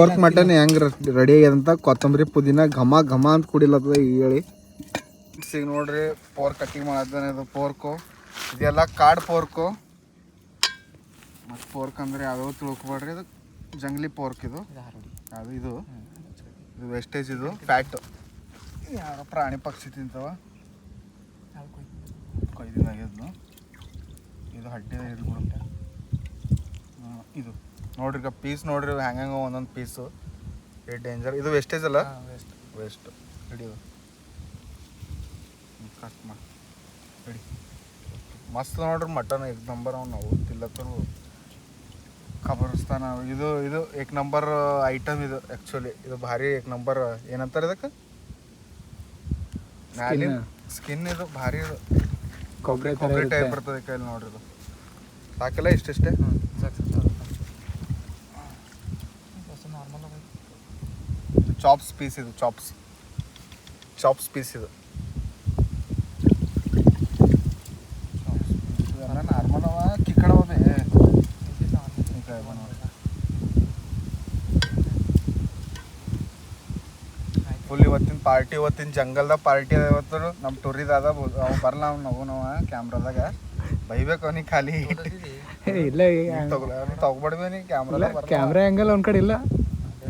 Pork mutton ಹೆಂಗೆ ready ಆಗ್ಯದಂತ ಕೊತ್ತಂಬರಿ ಪುದೀನ ಘಮ ಘಮ ಅಂತ ಕುಡಿಲತ್ತದ ಈಗ ಹೇಳಿ. ಈಗ ನೋಡ್ರಿ ಪೋರ್ಕ್ ಕಟ್ಟಿಂಗ್ ಮಾಡತ್ತಾನೆ. ಇದು ಪೋರ್ಕು ಇದೆಲ್ಲ ಕಾಡು ಪೋರ್ಕು. ಮತ್ತು ಪೋರ್ಕ್ ಅಂದರೆ ಯಾವ್ಯಾವ ತಿಳ್ಕೊಬೇಡ್ರಿ, ಇದು ಜಂಗ್ಲಿ ಪೋರ್ಕ್. ಇದು ಅದು ಇದು ವೇಸ್ಟೇಜ್, ಇದು ಫ್ಯಾಟ್. ಯಾರೋ ಪ್ರಾಣಿ ಪಕ್ಷಿ ತಿಂತವ ಕೊಯ್ದಿದ್ದಾಗಿದ್ನು. ಇದು ಹಡ್ಡಿ ಹಿಡ್ಬಿಡುತ್ತೆ. ಇದು ನೋಡ್ರಿ ಈಗ ಪೀಸ್ ನೋಡ್ರಿ ಹೆಂಗೆ ಒಂದೊಂದು ಪೀಸು ಡೇಂಜರ್. ಇದು ವೇಸ್ಟೇಜ್ ಅಲ್ಲ, ವೇಸ್ಟ್ ಹಿಡಿಯೋದು. ಕಟ್ ಮಾಡಿ ಹಿಡಿ. ಮಸ್ತ್ ನೋಡ್ರಿ ಮಟನ್ ಏಕ್ ನಂಬರ್. ಅವ್ನು ನಾವು ತಿಲ್ಲತ್ತರು ಖಬರ್ಸ್ತಾನ. ಇದು ಇದು ಏಕ್ ನಂಬರ್ ಐಟಮ್. ಇದು ಆ್ಯಕ್ಚುಲಿ ಇದು ಭಾರಿ ಏಕ್ ನಂಬರ್. ಏನಂತಾರೆ ಇದಕ್ಕೆ? ಮ್ಯಾಲಿನ ಸ್ಕಿನ್ ಇದು ಭಾರಿ. ಇದು ಕೊಬ್ಬರಿ ಟೈಪ್ ಬರ್ತದೆ ಕೈಲಿ ನೋಡ್ರಿ. ಇದು ಸಾಕಲ್ಲ ಇಷ್ಟೇ. Chops piece. ಇದು ಚಾಪ್ಸ್ ಪೀಸ್. ಇದು ಎಲ್ಲ ನಾರ್ಮಲ್ ಅವ, ಕಿಕ್ಕಡವದೆ ಫುಲ್. ಇವತ್ತಿನ ಪಾರ್ಟಿ, ಇವತ್ತಿನ ಜಂಗಲ್ದಾಗ ಪಾರ್ಟಿ ಅದ. ಇವತ್ತು ನಮ್ಮ ಟೂರಿದಾದ ಅವ ಬರಲ್ಲ. ನಾವು ಕ್ಯಾಮ್ರಾದಾಗ ಬೈಬೇಕು ಅವನಿಗೆ ಖಾಲಿ. ಇಲ್ಲ ತಗೊಬೇಡ್ಬಿ ನೀ ಕ್ಯಾಮ್ರಾ ಆ್ಯಂಗಲ್ ಒಂದು ಕಡೆ ಇಲ್ಲ.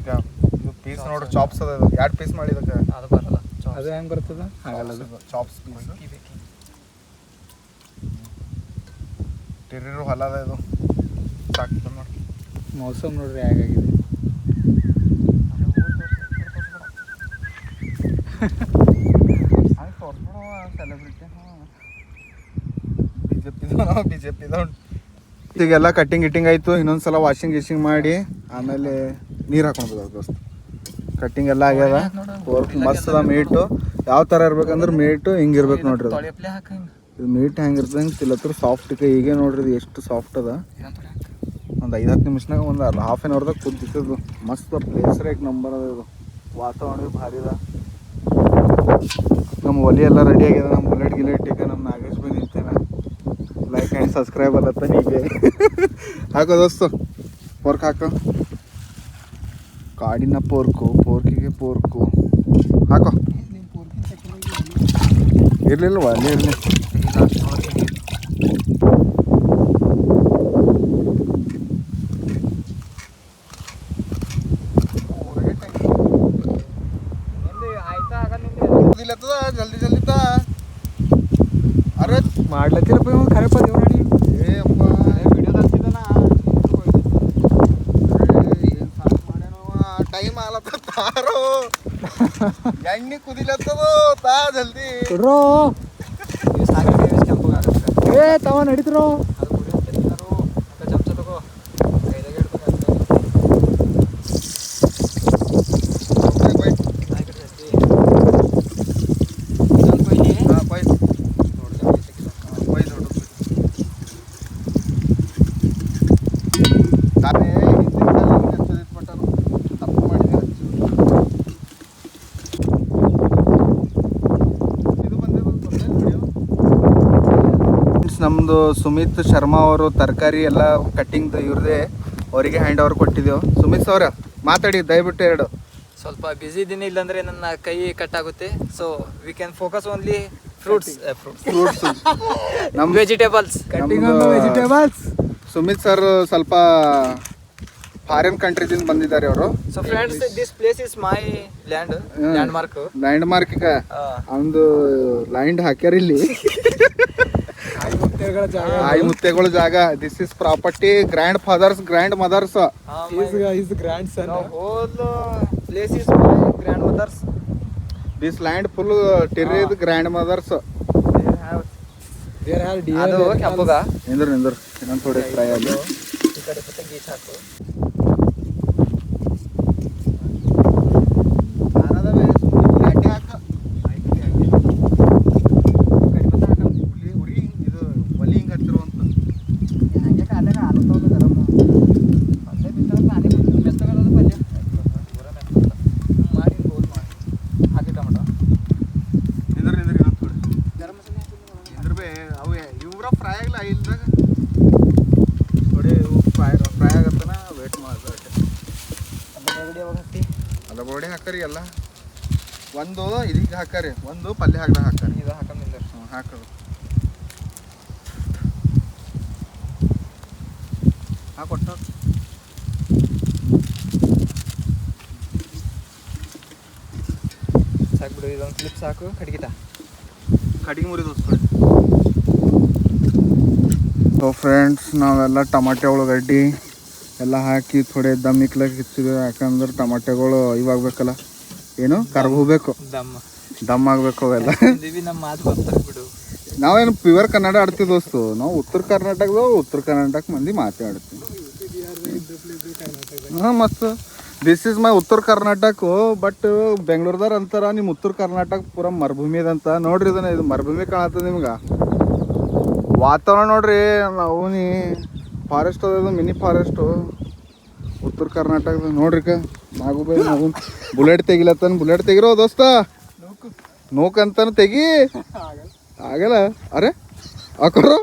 ಈಗ ಇದು ಪೀಸ್ ನೋಡ್ರಿ, ಚಾಪ್ಸ್ ಅದ. 2 ಪೀಸ್ ಮಾಡಿದಕ್ಕೆ ಅದು ಬರಲ್ಲ. ಅದು ಹೆಂಗೆ ಬರ್ತದ? ಆಗಲ್ಲ. ಅದು ಚಾಪ್ಸ್ ಪೀಸ್. ಟೆರಿರು ಹೊಲ ಅದ. ಇದು ಸಾಕ್ತದೆ ನೋಡಿ. ಮೌಸಮ್ ನೋಡ್ರಿ ಹೇಗಾಗಿದೆ. ಹಂಗೆ ತೋರಿಸ್ಬಿಡವ ಸೆಲೆಬ್ರಿಟಿ. BJP ಈಗೆಲ್ಲ ಕಟ್ಟಿಂಗ್ ಗಿಟ್ಟಿಂಗ್ ಆಯಿತು. ಇನ್ನೊಂದ್ಸಲ ವಾಷಿಂಗ್ ಮಾಡಿ ಆಮೇಲೆ ನೀರು ಹಾಕೊಂಡು ದೋಸ್ತ. ಕಟ್ಟಿಂಗ್ ಎಲ್ಲ ಆಗ್ಯದ. ಪೋರ್ಕ್ ಮಸ್ತ್ ಅದ. ಮೀಟು ಯಾವ ಥರ ಇರ್ಬೇಕಂದ್ರೆ ಮೀಟು ಹಿಂಗಿರ್ಬೇಕು ನೋಡ್ರಿ. ಇದು ಮೀಟ್ ಹೆಂಗಿರ್ತದೆ ಹಿಂಗೆ ತಿಲ್ಲತ್ರ ಸಾಫ್ಟ್. ಈಗ ನೋಡ್ರಿ ಇದು ಎಷ್ಟು ಸಾಫ್ಟ್ ಅದ. ಒಂದು 5-10 ನಿಮಿಷನಾಗ ಒಂದು ಹಾಫ್ ಆನ್ ಅವರ್ದಾಗ ಕುದಿತದು. ಮಸ್ತ್ ಪ್ಲೇಸ್ ಏಕ್ ನಂಬರ್ ಅದ. ಇದು ವಾತಾವರಣ ಭಾರಿ ಅದ. ನಮ್ಮ ಒಲಿ ಎಲ್ಲ ರೆಡಿ ಆಗ್ಯದ. ನಮ್ಮ ಬುಲೆಟ್ ಈಗ ನಮ್ಮ ನಾಗೇಶ್ ಬಿ ನಿಂತೇನೆ. ಲೈಕ್ ಆ್ಯಂಡ್ ಸಬ್ಸ್ಕ್ರೈಬ್ ಅಲ್ಲತ್ತ ಹೀಗೆ. ಹಾಕೋ ದೋಸ್ತು ಪೋರ್ಕ್ ಹಾಕೋ. ಕಾಡಿನ ಪೋರ್ಕಿಗೆ ಪೋರ್ಕು ಹಾಕೋ. ಇರ್ಲಿಲ್ವ ಅಲ್ಲಿ ಇರಲಿ. ಜಲ್ದಿ ಅರೆ ಮಾಡ್ಲತ್ತಿರಪ್ಪ ಇವ ಖರೇಪ ದೇವ್ ನೋಡಿ. ಏ ಅಪ್ಪ ವಿಡಿಯೋದಾಗ ಏನು ಸಾಕು ಮಾಡ್ಯಾನವ. ಟೈಮ್ ಆಗ್ಲತ್ತಾರೋ, ಎಣ್ಣೆ ಕುದಿಲತ್ತದೋ. ತಾ ಜಲ್ದಿ ಕೊಡ್ರೋ. ಏ ತವ ನಡೀತಿರೋ. ನಮ್ಮದು ಸುಮಿತ್ ಶರ್ಮಾ ಅವರು ತರಕಾರಿ ಎಲ್ಲ ಕಟ್ಟಿಂಗ್ದು ಇವ್ರದೇ ಅವರಿಗೆ ಹ್ಯಾಂಡ್ ಓವರ್ ಕೊಟ್ಟಿದ್ದೆವು. ಸುಮಿತ್ ಅವರ ಮಾತಾಡಿ ದಯವಿಟ್ಟು 2. ಸ್ವಲ್ಪ ಬ್ಯುಸಿ ಇದ್ದೀನಿ, ಇಲ್ಲಾಂದ್ರೆ ನನ್ನ ಕೈ ಕಟ್ ಆಗುತ್ತೆ. So we can focus only fruits. ನಮ್ಮ ವೆಜಿಟೇಬಲ್ಸ್. ವೆಜಿಟೇಬಲ್ಸ್. ಸುಮಿತ್ ಸರ್ ಸ್ವಲ್ಪ ಫಾರಿನ್ ಕಂಟ್ರಿದಿಂದ ಬಂದಿದ್ದಾರೆ ಅವರು. So friends, this place is my landmark. ಈಗ ಒಂದು ಲೈಂಡ್ ಹಾಕ್ಯಾರ ಇಲ್ಲಿ. ಆಯಿ ಮುತ್ತೆಗಳ ಜಾಗ. This is property grandfathers, grandmothers. His grandson. Whole place is my grandmother's. This land full terrace grandmothers. There are deer. ಅದು ಕೆಂಪುಗ. ನಿಂದ್ರು ಇನ್ನೊಂದು ಥೋಡೆ ಫ್ರೈ ಆಗಿ. ಈ ಕಡೆ ಪತ್ತೆ ಗೀಚ್ ಹಾಕು. ಫ್ರೈ ಆಗಲ್ಲ ಇಲ್ದಾಗ ಥೋಡೆ ಫ್ರೈ ಆಗತ್ತನ. ಹತ್ತಿ ಅಲ್ಲ ಬೋಡಿ ಹಾಕರಿ ಎಲ್ಲ ಒಂದು ಇದಕ್ಕೆ ಹಾಕರಿ ಒಂದು ಪಲ್ಯ ಹಾಕ್ದಾಗ ಹಾಕರಿ ಇದು ಹಾಕಂದಿಲ್ಲ ಹಾಕೋದು ಹಾಕೊಟ್ಟ ಸಾಕು ಬಿಡು ಇದೊಂದು ಕ್ಲಿಪ್ ಸಾಕು ಕಡಿಗಿತ ಕಡಿಗೆ ಮುರಿದು ಸೊ ಫ್ರೆಂಡ್ಸ್ ನಾವೆಲ್ಲ ಟಮಾಟೆ ಉಳ್ಳಾಗಡ್ಡಿ ಎಲ್ಲ ಹಾಕಿ ಥೋಡೆ ದಮ್ ಇಕ್ಲಾಗ ಹೆಚ್ಚಿದ್ವಿ ಯಾಕಂದ್ರೆ ಟಮಾಟೆಗಳು ಇವಾಗಬೇಕಲ್ಲ ಏನು ಕರ್ಬ್ ಹೋಗ್ಬೇಕು ದಮ್ ಆಗಬೇಕು ಅವೆಲ್ಲ ನಮ್ಮ ಮಾತು ಬರ್ತಾರೆ ಬಿಡು ನಾವೇನು ಪ್ಯೂರ್ ಕನ್ನಡ ಆಡ್ತೀವಿ ದೋಸ್ತು ನಾವು ಉತ್ತರ ಕರ್ನಾಟಕ ಮಂದಿ ಮಾತಾಡ್ತೀವಿ ಹಾಂ ಮಸ್ತ್ ದಿಸ್ ಇಸ್ ಮೈ ಉತ್ತರ ಕರ್ನಾಟಕ ಬಟ್ ಬೆಂಗ್ಳೂರ್ದಾರ ಅಂತಾರ ನಿಮ್ಮ ಉತ್ತರ ಕರ್ನಾಟಕ ಪೂರ ಮರುಭೂಮಿ ಅದಂತ ನೋಡ್ರಿ ಇದನ್ನ ಇದು ಮರುಭೂಮಿ ಕಾಣತ್ತದ ನಿಮ್ಗೆ ವಾತಾವರಣ ನೋಡ್ರಿ ನಾವು ನೀ ಫಾರೆಸ್ಟ್ ಅದ ಮಿನಿ ಫಾರೆಸ್ಟು ಉತ್ತರ ಕರ್ನಾಟಕದ ನೋಡ್ರಿ ನಾವು ನಾವು ಬುಲೆಟ್ ತೆಗಿಲತ್ತನ ಬುಲೆಟ್ ತೆಗಿರೋ ದೋಸ್ತ ನೋಕಂತಾನ ತೆಗಿ ಆಗಲ್ಲ ಅರೆ ಹಾಕೋರು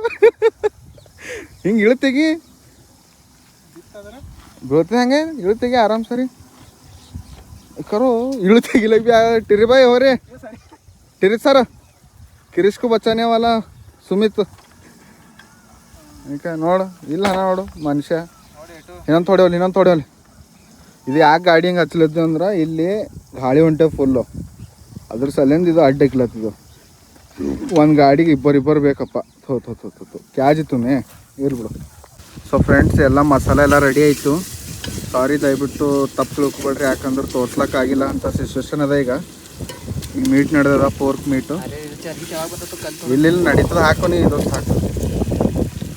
ಹಿಂಗೆ ಇಳು ತೆಗಿ ಬೀಳ್ತದೆ ಹಂಗೆ ಇಳು ತೆಗಿ ಆರಾಮ್ ಸರಿ ಕರೋ ಇಳು ತೆಗಿಲ ಬಿ ಟಿರಿ ಬಾಯ್ ಹೋರಿ ಟಿರಿ ಸರ್ ಕಿರಿಸ್ಕು ಬಚ್ಚಾನೆ ವಾಲ ಸುಮಿತ್ ಈಗ ನೋಡು ಇಲ್ಲ ನೋಡು ಮನುಷ್ಯ ಇನ್ನೊಂದು ತೊಡೆವಲ್ಲಿ ಇದು ಯಾಕೆ ಗಾಡಿ ಹಿಂಗೆ ಹಚ್ಲತ್ತೀವಿ ಅಂದ್ರೆ ಇಲ್ಲಿ ಗಾಳಿ ಹೊಂಟೆ ಫುಲ್ಲು ಅದ್ರ ಸಲಿಂದ ಇದು ಅಡ್ಡ ಇಕ್ಲತ್ತಿದ್ದು ಒಂದು ಗಾಡಿಗೆ ಇಬ್ಬರು ಬೇಕಪ್ಪ ಥೋ ಕ್ಯಾಜಿತ್ತುನೇ ಇರ್ಬಿಡು ಸೊ ಫ್ರೆಂಡ್ಸ್ ಎಲ್ಲ ಮಸಾಲೆ ಎಲ್ಲ ರೆಡಿ ಆಯಿತು ಸಾರಿ ದಯವಿಟ್ಟು ತಪ್ಪು ತಿಳ್ಕೊಬೇಡ್ರಿ ಯಾಕಂದ್ರೆ ತೋರ್ಸ್ಲಕ್ಕಾಗಿಲ್ಲ ಅಂತ ಸಿಚುವೇಶನ್ ಅದ ಈಗ ಮೀಟ್ ನಡೆದದ ಪೋರ್ಕ್ ಮೀಟು ಇಲ್ಲಿ ನಡೀತದ ಹಾಕೋ ನೀ ಇದೊಂದು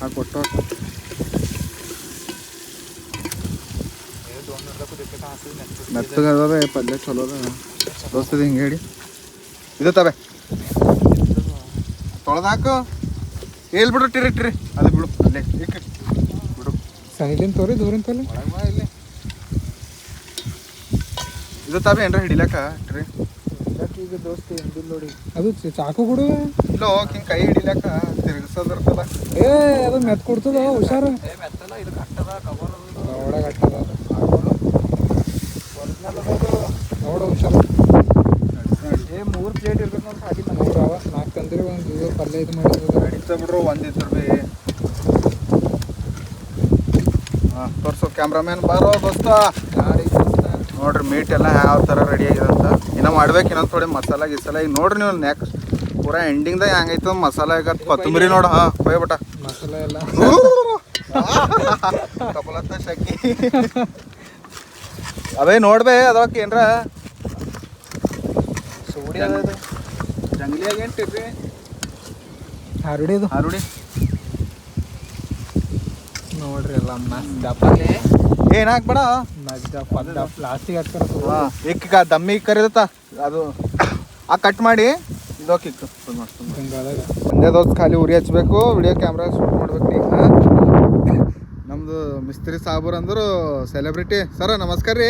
ಹಾಕೊಟ್ಟು ಮೆತ್ತಗದ ಪಲ್ಯ ಚಲೋ ಅದ ದೋಸ್ತದ ಹಿಂಗೆ ಹೇಳಿ ಇದು ತಬೆ ತೊಳೆದು ಹಾಕು ಹೇಳ್ಬಿಡು ಟಿರಿ ಅದು ಬಿಡು ಅಲ್ಲೇ ಬಿಡು ಸೈಲಿಂದ ತೋರಿ ದೂರಿಂದ ತೋರಿ ಇಲ್ಲಿ ಇದು ತಬೆ ಏನ್ರ ಹಿಡಿಲಕ್ಕ ಟಿರಿ ಈಗ ದೋಸ್ತಿ ಎಂದಿಲ್ಲ ನೋಡಿ ಅದು ಚಾಕು ಕೊಡು ಇಲ್ಲ ಹಿಂಗೆ ಕೈ ಹಿಡಿಲಕ್ಕ ತಿರುಗಿಸೋದಿರ್ತದ ಅದು ಮೆತ್ ಕೊಡ್ತದ ಹುಷಾರ ಒಳಗೆ ಕಟ್ಟದ ನೋಡು ಹುಷಾರ 3 ಪ್ಲೇಟ್ ಇರ್ಬೇಕು ಅಂತ ಹಾಕಿ ನೋಡ್ರವ 4 ತಂದ್ರೆ ಒಂದು ಪಲ್ಯ ಇದು ಮಾಡಿದ್ರು ನಡೀತಾ ಬಿಡ್ರು ಒಂದಿದ್ರು ಭೀ ಹಾಂ ತೋರ್ಸು ಕ್ಯಾಮ್ರಾಮ್ಯಾನ್ ಬಾರೋ ದೋಸ್ತ ನೋಡ್ರಿ ಮೀಟ್ ಎಲ್ಲ ಯಾವ ಥರ ರೆಡಿ ಆಗಿದೆ ಅಂತ ಇನ್ನೂ ಮಾಡ್ಬೇಕು ಇನ್ನೊಂದು ಥೋಡೆ ಮಸಾಲ ಗಿಸಾಲ ಈಗ ನೋಡ್ರಿ ನೀವು ನೆಕ್ಸ್ಟ್ ಪೂರಾ ಎಂಡಿಂಗ್ದಾಗ ಹೆಂಗೈತದ ಮಸಾಲ ಈಗ ಕೊತ್ತಂಬರಿ ನೋಡು ಹಾಂ ಕೊಯ್ಬಿಟ್ಟ ಮಸಾಲೆ ಎಲ್ಲ ಕಪಲತ್ತ ಶಕ್ಕಿ ಅವೇ ನೋಡ್ಬೇ ಅದಕ್ಕೆ ಏನ್ರ ಜಂಗ್ಲಿಯಾಗ ಏನು ಟಿರ್ರಿ ಹಾರುಡಿ ನೋಡ್ರಿ ಎಲ್ಲ ಮಸ್ತ್ ದಪ್ಪಲೆ ಏನು ಹಾಕ್ಬೇಡ ಪ್ಲಾಸ್ಟಿಕ್ ಹಾಕ್ತಾರ ಈಗ ದಮ್ಮಿ ಕರಿದತ್ತ ಅದು ಆ ಕಟ್ ಮಾಡಿ ಇದೋಕಿತ್ತು ಒಂದೇ ದೋಸ್ತ್ ಖಾಲಿ ಉರಿ ಹಚ್ಬೇಕು ವಿಡಿಯೋ ಕ್ಯಾಮ್ರಾ ಶೂಟ್ ಮಾಡ್ಬೇಕು ಈಗ ನಮ್ದು ಮಿಸ್ತ್ರಿ ಸಾಬೂರ್ ಅಂದರು ಸೆಲೆಬ್ರಿಟಿ ಸರ ನಮಸ್ಕಾರ ರೀ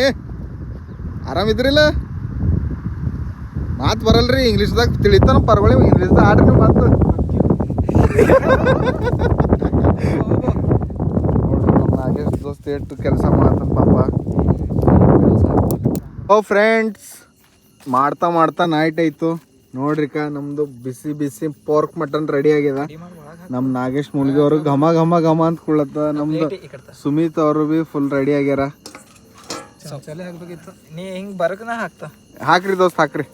ಆರಾಮಿದ್ರಿಲ್ಲ ಮಾತು ಬರಲ್ರಿ ಇಂಗ್ಲೀಷ್ದಾಗ ತಿಳಿತಾನ ಪರ್ವಳಿ ಇಂಗ್ಲೀಷ್ದಾಗ ಆಡ್ರಿ ನೀವು ಮಾತು ನಾಗೇಶ್ ದೋಸ್ತ್ ಎಷ್ಟು ಕೆಲಸ ಮಾಡ್ತಾನ ಪಾಪ ಓ ಫ್ರೆಂಡ್ಸ್ ಮಾಡ್ತಾ ನೈಟ್ ಆಯಿತು ನೋಡ್ರಿಕ ನಮ್ಮದು ಬಿಸಿ ಪೋರ್ಕ್ ಮಟನ್ ರೆಡಿ ಆಗ್ಯದ ನಮ್ಮ ನಾಗೇಶ್ ಮುಲ್ಗಿ ಅವರು ಘಮ ಅಂತ ಕುಳ್ಳತ್ತ ನಮ್ದು ಸುಮಿತ್ ಅವರು ಬಿ ಫುಲ್ ರೆಡಿ ಆಗ್ಯಾರ ಹಾಕ್ಬೇಕಿತ್ತು ನೀ ಹಿಂಗೆ ಬರಕನ ಹಾಕ್ರಿ ದೋಸ್ತ್ ಹಾಕ್ರಿ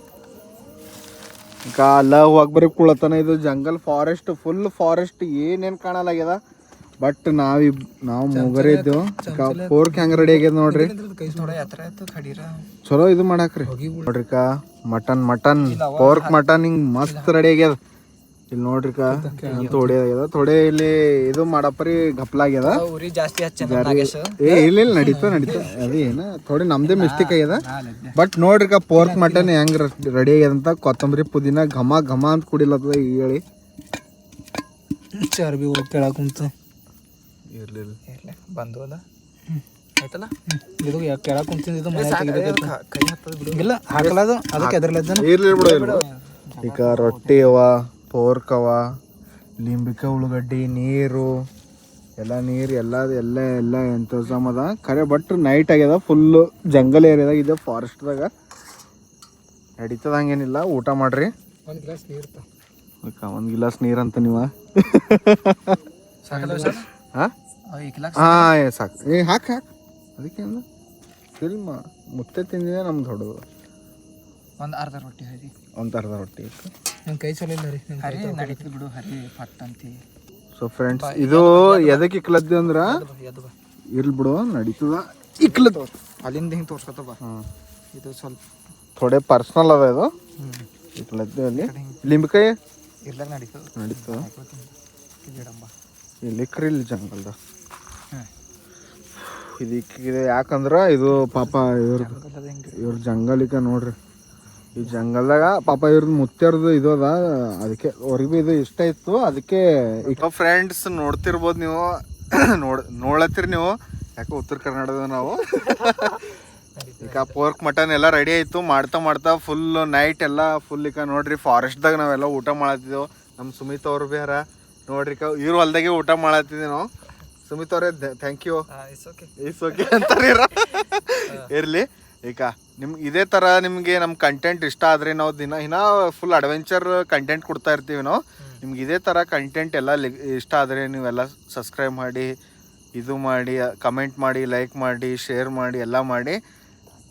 ಈಗ ಅಲ್ಲ ಹೋಗ್ಬರಿ ಕುಳತನ ಇದು ಜಂಗಲ್ ಫಾರೆಸ್ಟ್ ಫುಲ್ ಫಾರೆಸ್ಟ್ ಏನೇನು ಕಾಣಲಾಗ್ಯದ ಬಟ್ ನಾವು ಮೂಗರೇ ಇದ್ದೇವು ಪೋರ್ಕ್ ಹೆಂಗ ರೆಡಿ ಆಗ್ಯದ ನೋಡ್ರಿ ಚಲೋ ಇದು ಮಾಡಾಕ್ರಿ ನೋಡ್ರಿಕ ಮಟನ್ ಪೋರ್ಕ್ ಮಟನ್ ಹಿಂಗ್ ಮಸ್ತ್ ರೆಡಿ ಆಗ್ಯದ ಇಲ್ಲಿ ನೋಡ್ರಿಕ ಥೋಡೆ ಆಗ್ಯದ ಥೋಡೆ ಇಲ್ಲಿ ಇದು ಮಾಡಪ್ಪರಿ ಗಪ್ಲಾಗ್ಯದ ಇಲ್ಲ ನಡೀತಾ ಅದೇನ ಥೋಡೆ ನಮ್ದೇ ಮಿಸ್ಟೇಕ್ ಆಗ್ಯದ ಬಟ್ ನೋಡ್ರಿಕ ಪೋರ್ಕ್ ಮಟನ್ ಹೆಂಗ್ ರೆಡಿ ಆಗ್ಯದ ಅಂತ ಕೊತ್ತಂಬರಿ ಪುದೀನ ಘಮ ಅಂತ ಕುಡಿಲತ್ತದ ಹೇಳಿ ಚರ್ಬಿ ಕೆಳಗೆ ಕುಂತು ಇರ್ಲಿಲ್ಲ ಬಂದು ಅಲ್ಲ ಆಯ್ತಲ್ಲ ಇದು ಕೆಳಗೆ ಕುಂತಿದ್ದು ಇಲ್ಲ ಹಾಕಲದು ಅದಕ್ಕೆ ಎದರ್ಲದ ಇರ್ಲಿ ಬಿಡು ಈಗ ರೊಟ್ಟಿ ಅವ ಪೋರ್ಕ್ ಅವ ಲಿಂಬಿಕಾಯಿ ಉಳ್ಳಾಗಡ್ಡಿ ನೀರು ಎಲ್ಲ ನೀರು ಎಲ್ಲ ಎಂತಜಾಮ್ ಅದ ಖರೆ ಬಟ್ ನೈಟ್ ಆಗ್ಯದ ಫುಲ್ಲು ಜಂಗಲ್ ಏರಿಯಾದಾಗ ಇದೆ ಫಾರೆಸ್ಟ್ದಾಗ ನಡೀತದ ಹಂಗೇನಿಲ್ಲ ಊಟ ಮಾಡ್ರಿ ಒಂದು ಗ್ಲಾಸ್ ನೀರು ಒಂದು ಗಿಲಾಸ್ ನೀರು ಅಂತ ನೀವು ಹಾಂ ಸಾಕು ಹಾಕಿ ಅದಕ್ಕೇನು ಫಿಲ್ಮ್ ಮುತ್ತೆ ತಿಂದಿದೆ ನಮ್ದು ದೊಡ್ಡದು ಒಂದು ಅರ್ಧ ರೊಟ್ಟಿ ಹರಿ ಒಂದು ಅರ್ಧ ರೊಟ್ಟಿ ನನ್ನ ಕೈ ಚಲೋ ಇಲ್ಲ ರೀ ಹರಿ ನಡೀತದೆ ಬಿಡು ಹರಿ ಪಟ್ ಅಂತಿ ಸೊ ಫ್ರೆಂಡ್ಸ್ ಇದು ಎದಕ್ಕೆ ಇಕ್ಲದ್ದಿ ಅಂದ್ರೆ ಇರ್ಲಿ ಬಿಡು ನಡೀತದ ಇಕ್ಲದ ಅಲ್ಲಿಂದ ಹಿಂಗೆ ತೋರ್ಸ್ಕೊತ ಬಾ ಇದು ಸ್ವಲ್ಪ ಥೋಡೆ ಪರ್ಸ್ನಲ್ ಅದ ಇದು ಇಕ್ಲದ್ದಿ ಅಲ್ಲಿ ಲಿಂಬಕಾಯಿ ಇರ್ಲಾಗ ನಡೀತದೆ ಇಲ್ಲಿಕ್ರಿ ಇಲ್ಲಿ ಜಂಗಲ್ದ ಇದಕ್ಕಿದೆ ಯಾಕಂದ್ರೆ ಇದು ಪಾಪ ಇವ್ರ ಜಂಗಲಿಕ ನೋಡ್ರಿ ಈ ಜಂಗಲ್ದಾಗ ಪಾಪ ಇವ್ರದ್ದು ಮುತ್ಯರ್ದು ಇದು ಅದ ಅದಕ್ಕೆ ಅವ್ರಿಗೆ ಇದು ಇಷ್ಟ ಇತ್ತು ಅದಕ್ಕೆ ಈಗ ಫ್ರೆಂಡ್ಸ್ ನೋಡ್ತಿರ್ಬೋದು ನೀವು ನೋಡ್ಲತ್ತೀರಿ ನೀವು ಯಾಕೆ ಉತ್ತರ ಕರ್ನಾಟಕದ ನಾವು ಈಗ ಪೋರ್ಕ್ ಮಟನ್ ಎಲ್ಲ ರೆಡಿ ಆಯಿತು ಮಾಡ್ತಾ ಫುಲ್ ನೈಟ್ ಎಲ್ಲ ಫುಲ್ ಈಗ ನೋಡ್ರಿ ಫಾರೆಸ್ಟ್ದಾಗ ನಾವೆಲ್ಲ ಊಟ ಮಾಡತ್ತಿದ್ದೆವು ನಮ್ಮ ಸುಮಿತ್ ಅವ್ರು ಭೀ ಯಾರ ನೋಡ್ರಿ ಇವ್ರ ಹೊಲ್ದಾಗೆ ಊಟ ಮಾಡತ್ತಿದ್ದೀವಿ ನಾವು ಸುಮಿತ್ ಅವರೇ ಥ್ಯಾಂಕ್ ಯು ಇಟ್ಸ್ ಓಕೆ ಅಂತಾರ ಇರಲಿ ಈಗ ನಿಮ್ಗೆ ಇದೇ ಥರ ನಿಮಗೆ ನಮ್ಮ ಕಂಟೆಂಟ್ ಇಷ್ಟ ಆದರೆ ನಾವು ದಿನ ಫುಲ್ ಅಡ್ವೆಂಚರ್ ಕಂಟೆಂಟ್ ಕೊಡ್ತಾ ಇರ್ತೀವಿ ನಾವು ನಿಮ್ಗೆ ಇದೇ ಥರ ಕಂಟೆಂಟ್ ಎಲ್ಲ ಇಷ್ಟ ಆದರೆ ನೀವೆಲ್ಲ ಸಬ್ಸ್ಕ್ರೈಬ್ ಮಾಡಿ ಇದು ಮಾಡಿ ಕಮೆಂಟ್ ಮಾಡಿ ಲೈಕ್ ಮಾಡಿ ಶೇರ್ ಮಾಡಿ ಎಲ್ಲ ಮಾಡಿ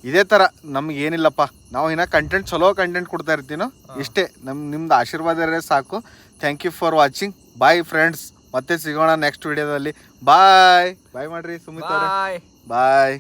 ಇದೇ ಥರ ನಮ್ಗೆ ಏನಿಲ್ಲಪ್ಪ ನಾವು ಕಂಟೆಂಟ್ ಚಲೋ ಕಂಟೆಂಟ್ ಕೊಡ್ತಾ ಇರ್ತೀವಿ ನಾವು ಇಷ್ಟೇ ನಿಮ್ದು ಆಶೀರ್ವಾದ ಇರೇ ಸಾಕು thank you for watching bye friends ಮತ್ತೆ ಸಿಗೋಣ ನೆಕ್ಸ್ಟ್ ವಿಡಿಯೋದಲ್ಲಿ ಬಾಯ್ ಮಾಡ್ರಿ ಸುಮಿತ್ ಅವರೇ ಬಾಯ್